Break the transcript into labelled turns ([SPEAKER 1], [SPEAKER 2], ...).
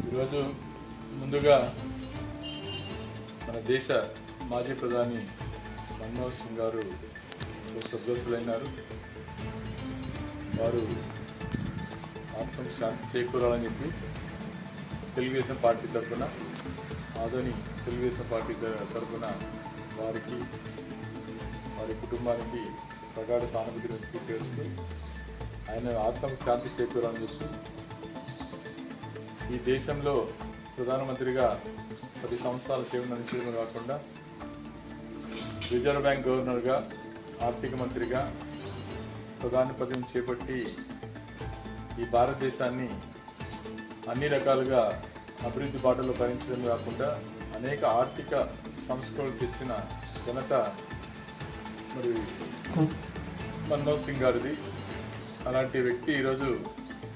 [SPEAKER 1] ఈరోజు ముందుగా మన దేశ మాజీ ప్రధాని మన్మోహన్ సింగ్ గారు స్వర్గస్థులైనారు. వారు ఆత్మకు శాంతి చేకూరాలని చెప్పి తెలుగుదేశం పార్టీ తరఫున ఆదోని తెలుగుదేశం పార్టీ తరఫున వారికి వారి కుటుంబానికి ప్రగాఢ సానుభూతిని తెలియజేస్తూ ఆయన ఆత్మకు శాంతి చేకూరాలని చెప్పి ఈ దేశంలో ప్రధానమంత్రిగా 10 సంవత్సరాల సేవను అందించడమే కాకుండా రిజర్వ్ బ్యాంక్ గవర్నర్గా, ఆర్థిక మంత్రిగా ప్రధాని పదవిని చేపట్టి ఈ భారతదేశాన్ని అన్ని రకాలుగా అభివృద్ధి బాటలో పయనించడమే కాకుండా అనేక ఆర్థిక సంస్కరణలు తెచ్చిన ఘనత మరి మన్మోహన్ సింగ్ గారిది. అలాంటి వ్యక్తి ఈరోజు